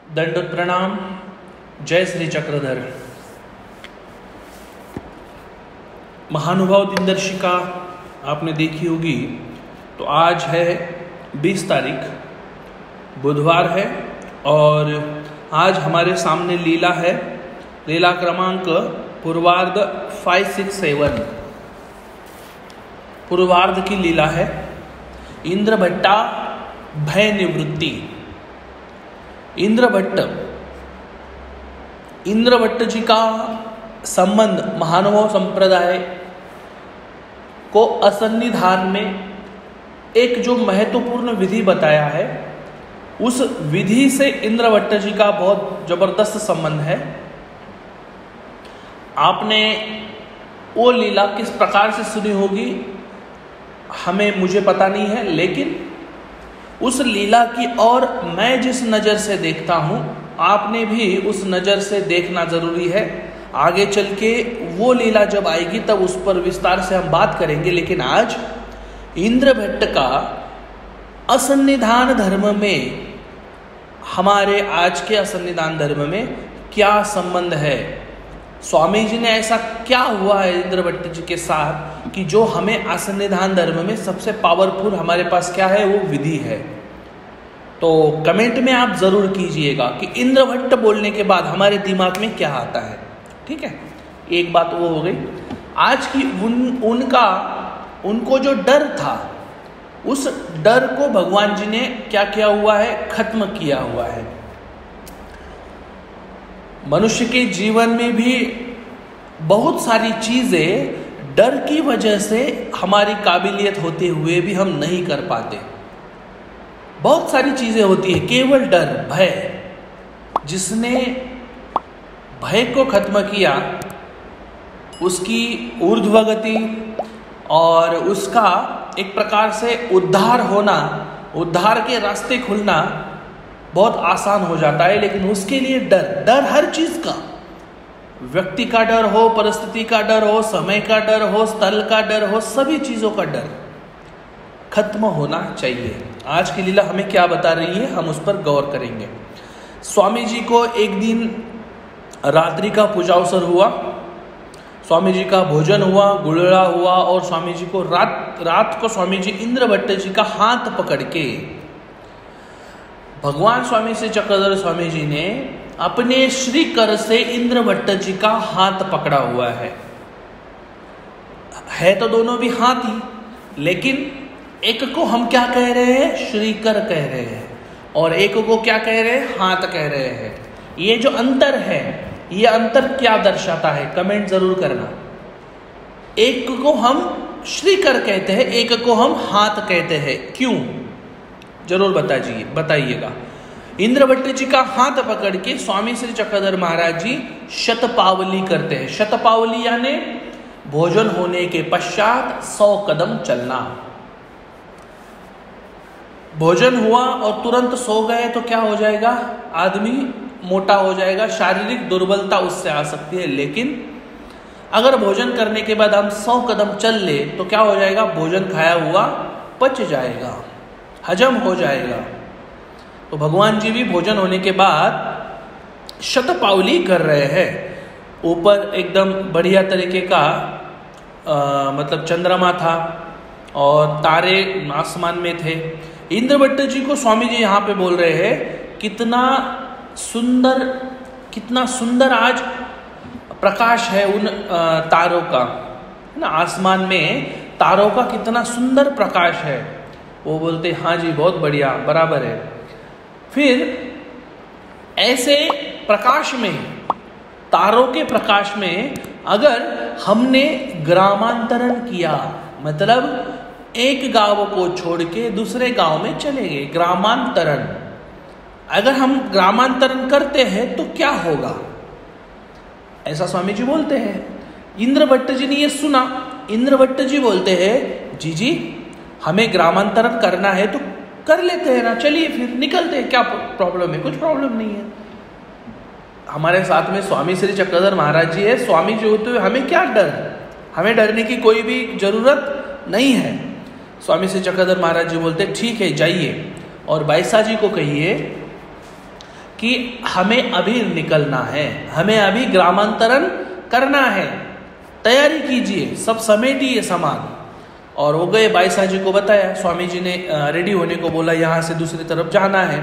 दंडोत प्रणाम। जय श्री चक्रधर। महानुभाव दिनदर्शिका आपने देखी होगी। तो आज है 20 तारीख, बुधवार है और आज हमारे सामने लीला है। लीला क्रमांक पूर्वार्ध 567 पूर्वार्ध की लीला है। इंद्रभट्टा भय निवृत्ति। इंद्रभट्ट जी का संबंध महानुभाव संप्रदाय को असन्निधान में एक जो महत्वपूर्ण विधि बताया है, उस विधि से इंद्रभट्ट जी का बहुत जबरदस्त संबंध है। आपने वो लीला किस प्रकार से सुनी होगी मुझे पता नहीं है, लेकिन उस लीला की और मैं जिस नज़र से देखता हूँ, आपने भी उस नज़र से देखना जरूरी है। आगे चल के वो लीला जब आएगी तब उस पर विस्तार से हम बात करेंगे। लेकिन आज इंद्रभट्ट का असन्निधान धर्म में, हमारे आज के असन्निधान धर्म में क्या संबंध है, स्वामी जी ने ऐसा क्या हुआ है इंद्रभट्ट जी के साथ कि जो हमें असन्निधान धर्म में सबसे पावरफुल हमारे पास क्या है, वो विधि है। तो कमेंट में आप जरूर कीजिएगा कि इंद्रभट्ट बोलने के बाद हमारे दिमाग में क्या आता है। ठीक है, एक बात वो हो गई। आज की उनको जो डर था, उस डर को भगवान जी ने क्या किया हुआ है, खत्म किया हुआ है। मनुष्य के जीवन में भी बहुत सारी चीजें डर की वजह से हमारी काबिलियत होते हुए भी हम नहीं कर पाते। बहुत सारी चीजें होती है, केवल डर, भय। जिसने भय को खत्म किया, उसकी ऊर्ध्वगति और उसका एक प्रकार से उद्धार होना, उद्धार के रास्ते खुलना बहुत आसान हो जाता है। लेकिन उसके लिए डर हर चीज का, व्यक्ति का डर हो, परिस्थिति का डर हो, समय का डर हो, स्थल का डर हो, सभी चीजों का डर खत्म होना चाहिए। आज की लीला हमें क्या बता रही है, हम उस पर गौर करेंगे। स्वामी जी को एक दिन रात्रि का पूजावसर हुआ, स्वामी जी का भोजन हुआ, गुड़ला हुआ और स्वामी जी को रात को स्वामी जी इंद्रभट्ट जी का हाथ पकड़ के, भगवान स्वामी श्री चक्रधर स्वामी जी ने अपने श्री कर से इंद्रभट्ट जी का हाथ पकड़ा हुआ है तो दोनों भी हाथ ही, लेकिन एक को हम क्या कह रहे हैं, श्रीकर कह रहे हैं, और एक को क्या कह रहे हैं, हाथ कह रहे हैं। ये जो अंतर है, ये अंतर क्या दर्शाता है, कमेंट जरूर करना। एक को हम श्रीकर कहते हैं, एक को हम हाथ कहते हैं, क्यों, जरूर बताइएगा। इंद्रभट्ट जी का हाथ पकड़ के स्वामी श्री चक्रधर महाराज जी शतपावली करते हैं। शतपावली यानी भोजन होने के पश्चात 100 कदम चलना। भोजन हुआ और तुरंत सो गए तो क्या हो जाएगा, आदमी मोटा हो जाएगा, शारीरिक दुर्बलता उससे आ सकती है। लेकिन अगर भोजन करने के बाद हम 100 कदम चल ले तो क्या हो जाएगा, भोजन खाया हुआ पच जाएगा, हजम हो जाएगा। तो भगवान जी भी भोजन होने के बाद शतपावली कर रहे हैं। ऊपर एकदम बढ़िया तरीके का मतलब चंद्रमा था और तारे आसमान में थे। इंद्रभट्ट जी को स्वामी जी यहाँ पे बोल रहे हैं, कितना सुंदर आज प्रकाश है उन तारों का, है ना, आसमान में तारों का कितना सुंदर प्रकाश है। वो बोलते हाँ जी बहुत बढ़िया, बराबर है। फिर ऐसे प्रकाश में, तारों के प्रकाश में अगर हमने ग्रामांतरण किया, मतलब एक गांव को छोड़ के दूसरे गांव में चले गए, ग्रामांतरण, अगर हम ग्रामांतरण करते हैं तो क्या होगा, ऐसा स्वामी जी बोलते हैं। इंद्रभट्ट जी ने ये सुना, इंद्रभट्ट जी बोलते हैं जी हमें ग्रामांतरण करना है तो कर लेते हैं ना, चलिए फिर निकलते हैं, क्या प्रॉब्लम है, कुछ प्रॉब्लम नहीं है। हमारे साथ में स्वामी श्री चक्रधर महाराज जी है, स्वामी जी होते हुए हमें क्या डर, हमें डरने की कोई भी जरूरत नहीं है। स्वामी श्री चक्रधर महाराज जी बोलते ठीक है जाइए और बाईसा जी को कहिए कि हमें अभी निकलना है, हमें अभी ग्रामांतरण करना है, तैयारी कीजिए, सब समेटिए सामान। और वो गए, बाईसा जी को बताया, स्वामी जी ने रेडी होने को बोला, यहाँ से दूसरी तरफ जाना है।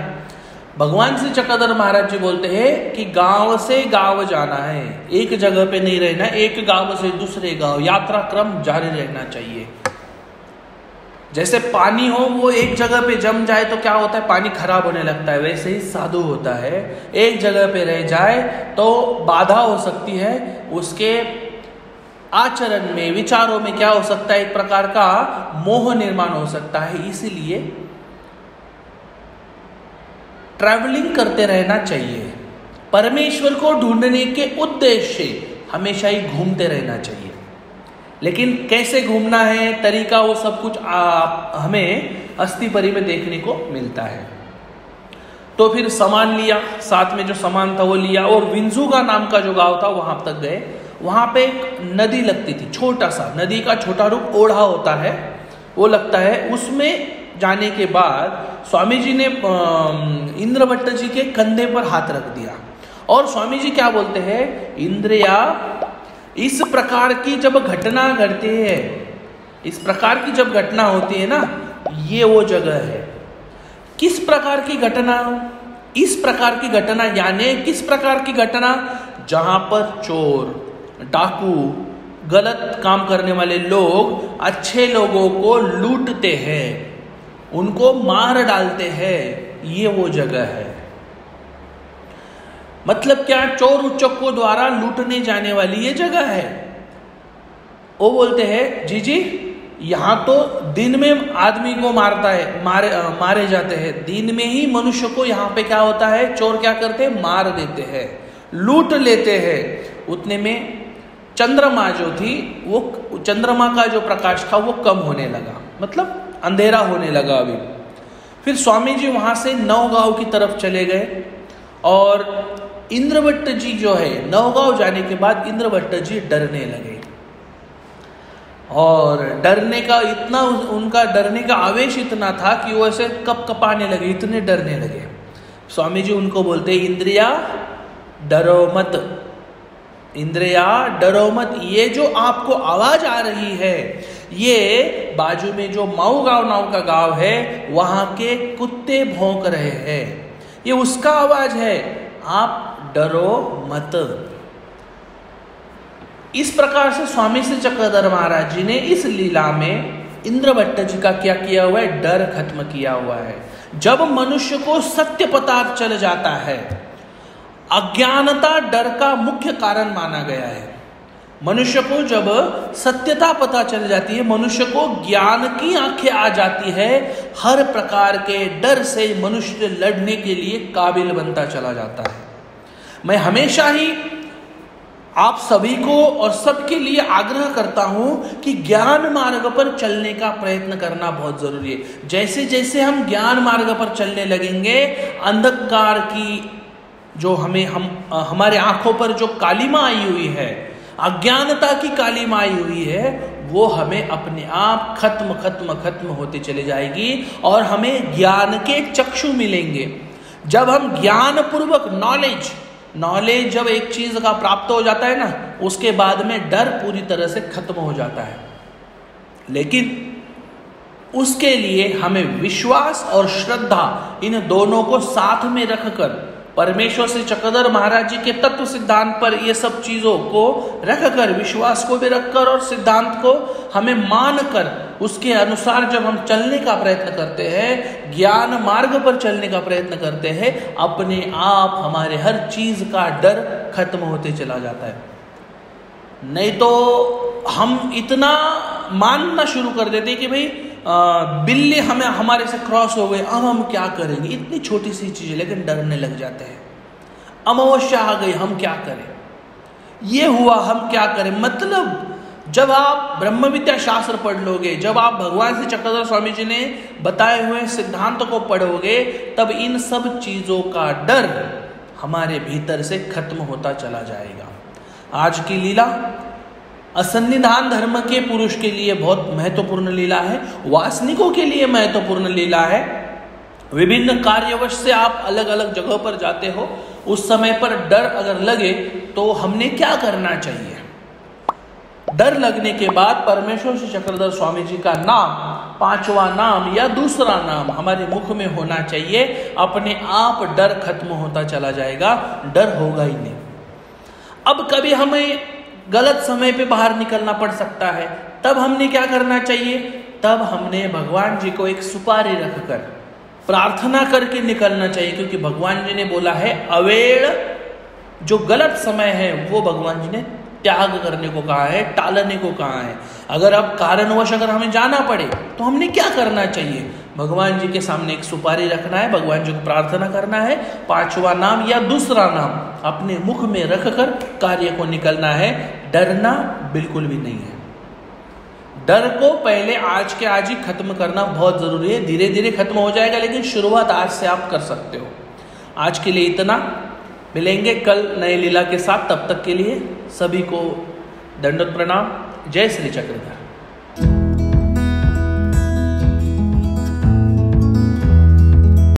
भगवान श्री चक्रधर महाराज जी बोलते हैं कि गांव से गांव जाना है, एक जगह पे नहीं रहना, एक गांव से दूसरे गांव, यात्रा क्रम जारी रहना चाहिए। जैसे पानी हो वो एक जगह पे जम जाए तो क्या होता है, पानी खराब होने लगता है, वैसे ही साधु होता है, एक जगह पे रह जाए तो बाधा हो सकती है, उसके आचरण में, विचारों में क्या हो सकता है, एक प्रकार का मोह निर्माण हो सकता है। इसीलिए ट्रैवलिंग करते रहना चाहिए, परमेश्वर को ढूंढने के उद्देश्य से हमेशा ही घूमते रहना चाहिए। लेकिन कैसे घूमना है, तरीका, वो सब कुछ हमें अस्थिपरी में देखने को मिलता है। तो फिर सामान लिया, साथ में जो सामान था वो लिया, और विंजुगा नाम का जो गांव था वहां तक गए। वहां पे एक नदी लगती थी, छोटा सा, नदी का छोटा रूप ओढ़ा होता है, वो लगता है। उसमें जाने के बाद स्वामी जी ने इंद्रभट्ट जी के कंधे पर हाथ रख दिया, और स्वामी जी क्या बोलते हैं, इंद्रिया, इस प्रकार की जब घटना घटती है, इस प्रकार की जब घटना होती है ना, ये वो जगह है। किस प्रकार की घटना, इस प्रकार की घटना, यानी किस प्रकार की घटना, जहां पर चोर, डाकू, गलत काम करने वाले लोग अच्छे लोगों को लूटते हैं, उनको मार डालते हैं, ये वो जगह है। मतलब क्या, चोर उच्चकों द्वारा लूटने जाने वाली ये जगह है। वो बोलते हैं, जी जी, यहाँ तो दिन में आदमी को मारता है, मारे जाते हैं, दिन में ही मनुष्य को यहाँ पे क्या होता है, चोर क्या करते हैं, मार देते हैं, लूट लेते हैं। उतने में चंद्रमा जो थी, वो चंद्रमा का जो प्रकाश था वो कम होने लगा, मतलब अंधेरा होने लगा अभी। फिर स्वामी जी वहां से नौगांव की तरफ चले गए, और इंद्रभट्ट जी जो है, नौगांव जाने के बाद इंद्रभट्ट जी डरने लगे, और डरने का इतना, उनका डरने का आवेश इतना था कि वो ऐसे कपकपाने लगे, इतने डरने लगे। स्वामी जी उनको बोलते, इंद्रिया डरो मत, इंद्रिया डरो मत, ये जो आपको आवाज आ रही है, ये बाजू में जो माऊ गांव नाम का गांव है, वहां के कुत्ते भौंक रहे हैं, ये उसका आवाज है, आप डरो मत। इस प्रकार से स्वामी श्री चक्रधर महाराज जी ने इस लीला में इंद्रभट्ट जी का क्या किया हुआ है, डर खत्म किया हुआ है। जब मनुष्य को सत्य पता चल जाता है, अज्ञानता डर का मुख्य कारण माना गया है। मनुष्य को जब सत्यता पता चल जाती है, मनुष्य को ज्ञान की आंखें आ जाती है, हर प्रकार के डर से मनुष्य लड़ने के लिए काबिल बनता चला जाता है। मैं हमेशा ही आप सभी को और सबके लिए आग्रह करता हूं कि ज्ञान मार्ग पर चलने का प्रयत्न करना बहुत जरूरी है। जैसे जैसे हम ज्ञान मार्ग पर चलने लगेंगे, अंधकार की जो हमारे आंखों पर जो कालिमा आई हुई है, अज्ञानता की कालिमा आई हुई है, वो हमें अपने आप खत्म होते चले जाएगी, और हमें ज्ञान के चक्षु मिलेंगे। जब हम ज्ञान पूर्वक नॉलेज जब एक चीज का प्राप्त हो जाता है ना, उसके बाद में डर पूरी तरह से खत्म हो जाता है। लेकिन उसके लिए हमें विश्वास और श्रद्धा, इन दोनों को साथ में रखकर, परमेश्वर से चक्रधर महाराज जी के तत्व सिद्धांत पर ये सब चीजों को रखकर, विश्वास को भी रखकर और सिद्धांत को हमें मानकर, उसके अनुसार जब हम चलने का प्रयत्न करते हैं, ज्ञान मार्ग पर चलने का प्रयत्न करते हैं, अपने आप हमारे हर चीज का डर खत्म होते चला जाता है। नहीं तो हम इतना मानना शुरू कर देते कि भाई बिल्ली हमारे से क्रॉस हो गए, अब हम क्या करेंगे, इतनी छोटी सी चीज है, लेकिन डरने लग जाते हैं। अमावस्या आ गई, हम क्या करें, ये हुआ, हम क्या करें। मतलब जब आप ब्रह्म विद्या शास्त्र पढ़ लोगे, जब आप भगवान श्री चक्रधर स्वामी जी ने बताए हुए सिद्धांत को पढ़ोगे, तब इन सब चीजों का डर हमारे भीतर से खत्म होता चला जाएगा। आज की लीला असन्निधान धर्म के पुरुष के लिए बहुत महत्वपूर्ण लीला है, वासनिकों के लिए महत्वपूर्ण लीला है, विभिन्न कार्यवश से आप अलग अलग जगहों पर जाते हो, उस समय पर डर अगर लगे तो हमने क्या करना चाहिए? डर लगने के बाद परमेश्वर श्री चक्रधर स्वामी जी का नाम, पांचवा नाम या दूसरा नाम हमारे मुख में होना चाहिए। अपने आप डर खत्म होता चला जाएगा, डर होगा ही नहीं। अब कभी हमें गलत समय पे बाहर निकलना पड़ सकता है, तब हमने क्या करना चाहिए? तब हमने भगवान जी को एक सुपारी रखकर प्रार्थना करके निकलना चाहिए, क्योंकि भगवान जी ने बोला है अवेड़, जो गलत समय है वो भगवान जी ने त्याग करने को कहा है, टालने को कहा है। अगर अब कारणवश अगर हमें जाना पड़े तो हमने क्या करना चाहिए? भगवान जी के सामने एक सुपारी रखना है, भगवान जी को प्रार्थना करना है, पांचवा नाम या दूसरा नाम अपने मुख में रखकर कार्य को निकलना है। डरना बिल्कुल भी नहीं है। डर को पहले आज के आज ही खत्म करना बहुत जरूरी है। धीरे धीरे खत्म हो जाएगा, लेकिन शुरुआत आज से आप कर सकते हो। आज के लिए इतना, मिलेंगे कल नए लीला के साथ। तब तक के लिए सभी को दंडवत प्रणाम। जय श्री चक्रधर।